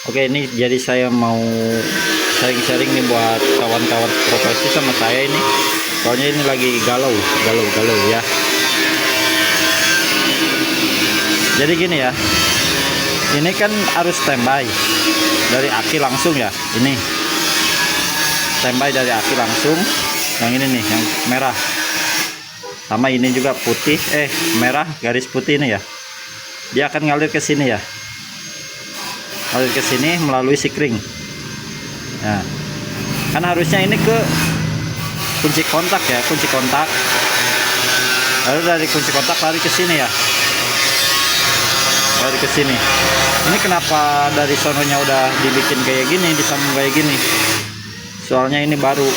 Oke, ini jadi saya mau sharing-sharing nih buat kawan-kawan profesi sama saya ini. Soalnya ini lagi galau ya. Jadi gini ya. Ini kan harus standby dari aki langsung ya. Ini standby dari aki langsung. Yang ini nih, yang merah. Sama ini juga putih, merah garis putih ini ya. Dia akan ngalir ke sini ya. Ngalir ke sini melalui sikring. Nah, kan harusnya ini ke kunci kontak ya, kunci kontak. Lalu dari kunci kontak lari ke sini ya. Lari ke sini. Ini kenapa dari sononya udah dibikin kayak gini, disambung kayak gini? Soalnya ini baru.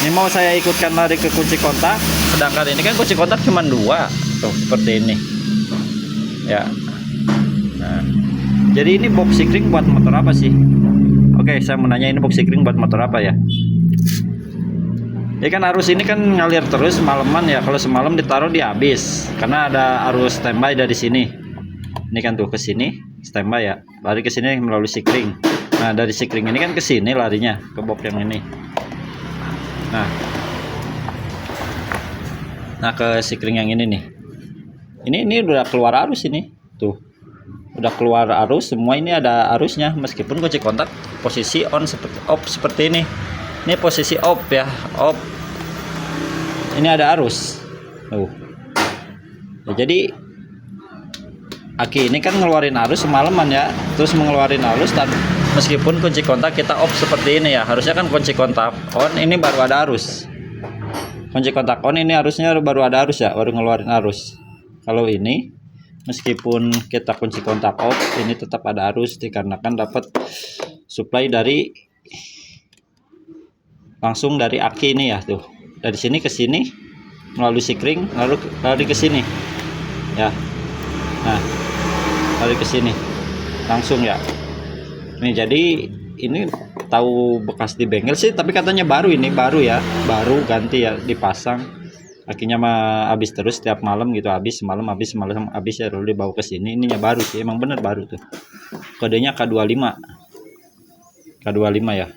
Ini mau saya ikutkan lari ke kunci kontak, sedangkan ini kan kunci kontak cuma 2 tuh, seperti ini ya. Nah, jadi ini box sikring buat motor apa sih? Oke, saya mau nanya, ini box sikring buat motor apa ya? Ini kan arus ini kan ngalir terus semalaman ya. Kalau semalam ditaruh di habis, karena ada arus standby dari sini. Ini kan tuh ke sini standby ya, lari ke sini melalui sikring. Nah, dari sikring ini kan ke sini larinya ke box yang ini. Nah, ke sikring yang ini nih. Ini udah keluar arus ini. Tuh. Udah keluar arus, semua ini ada arusnya, meskipun kunci kontak posisi on seperti off seperti ini. Ini posisi off ya, off. Ini ada arus. Tuh. Ya, jadi aki ini kan ngeluarin arus semalaman ya, terus mengeluarin arus dan meskipun kunci kontak kita off seperti ini ya, harusnya kan kunci kontak on ini baru ada arus. Kunci kontak on ini harusnya baru ada arus ya, baru ngeluarin arus. Kalau ini meskipun kita kunci kontak off, ini tetap ada arus dikarenakan dapat supply dari langsung dari aki ini ya tuh. Dari sini ke sini melalui sikring lalu lari ke sini. Ya. Nah, lari ke sini langsung ya. Nih, jadi ini tahu bekas di bengkel sih, tapi katanya baru, ini baru ya, baru ganti ya, dipasang. Akhirnya mah habis terus setiap malam gitu, habis semalam habis ya, lalu dibawa ke sini. Ininya baru sih, emang bener baru tuh. Kodenya K25 ya.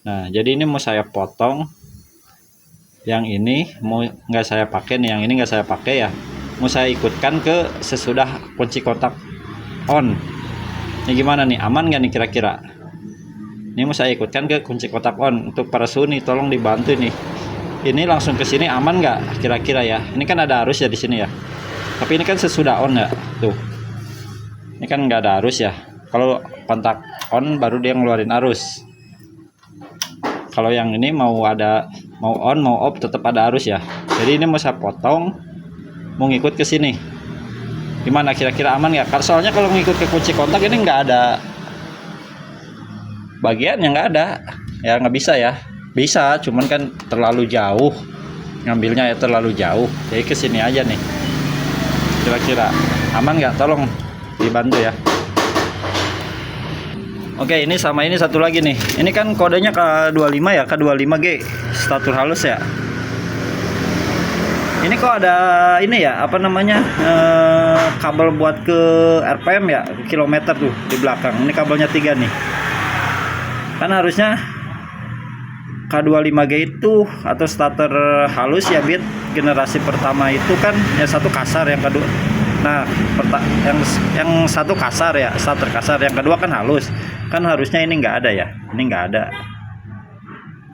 Nah, jadi ini mau saya potong. Yang ini mau nggak saya pakai nih, yang ini nggak saya pakai ya. Mau saya ikutkan ke sesudah kunci kontak on. Ini gimana nih, aman nggak nih kira-kira? Ini mau saya ikutkan ke kunci kontak on. Untuk para Suni tolong dibantu nih. Ini langsung ke sini aman nggak kira-kira ya? Ini kan ada arus ya di sini ya. Tapi ini kan sesudah on ya. Tuh. Ini kan nggak ada arus ya. Kalau kontak on baru dia ngeluarin arus. Kalau yang ini mau on mau off tetap ada arus ya. Jadi ini mau saya potong, mau ngikut ke sini. Gimana kira-kira aman nggak? Soalnya kalau ngikut ke kunci kontak ini nggak ada bagian yang nggak ada ya, nggak bisa ya. Bisa, cuman kan terlalu jauh ngambilnya ya, terlalu jauh. Jadi ke sini aja nih. Kira-kira aman nggak? Tolong dibantu ya. Oke, ini sama ini satu lagi nih. Ini kan kodenya K25 ya, K25G stator halus ya. Ini kok ada ini ya, apa namanya, kabel buat ke RPM ya, kilometer tuh di belakang. Ini kabelnya 3 nih. Kan harusnya K25G itu atau starter halus ya, Bit, generasi pertama itu kan yang satu kasar, yang kedua, nah yang satu kasar ya, starter kasar, yang kedua kan halus. Kan harusnya ini nggak ada ya, ini nggak ada.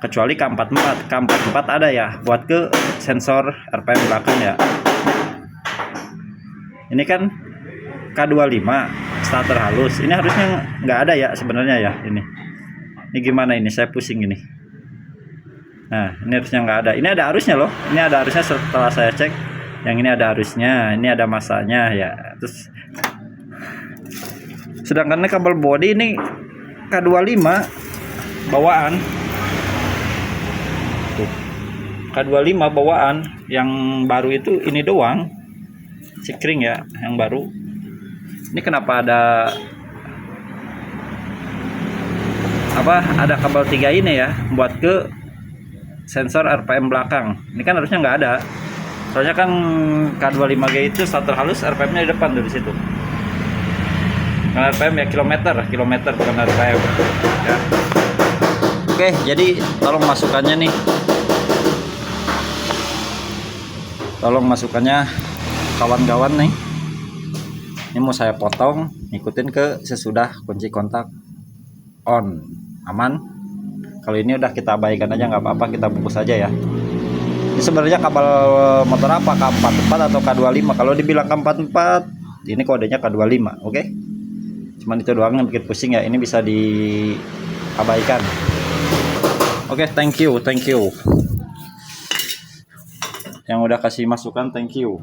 Kecuali K44 ada ya, buat ke sensor RPM belakang ya. Ini kan K25 starter halus, ini harusnya nggak ada ya sebenarnya ya. Ini gimana ini, saya pusing ini. Nah, ini harusnya nggak ada. Ini ada arusnya loh, ini ada arusnya setelah saya cek. Yang ini ada arusnya, ini ada masanya ya. Terus sedangkan ini kabel body ini K25 bawaan. K25 bawaan, yang baru itu ini doang sikring ya, yang baru. Ini kenapa ada kabel 3 ini ya, buat ke sensor RPM belakang. Ini kan harusnya nggak ada, soalnya kan K25G itu starter halus RPM nya di depan dari situ. Bukan RPM ya, kilometer bukan RPM ya. Oke, jadi tolong masukannya nih. Tolong masukannya kawan-kawan nih. Ini mau saya potong, ikutin ke sesudah kunci kontak on. Aman. Kalau ini udah kita abaikan aja, nggak apa-apa, kita bungkus aja ya. Ini sebenarnya kabel motor apa, K44 atau K25? Kalau dibilang K44, ini kodenya K25, oke? Cuman itu doang yang bikin pusing ya. Ini bisa diabaikan. Oke, thank you. Yang udah kasih masukan, thank you.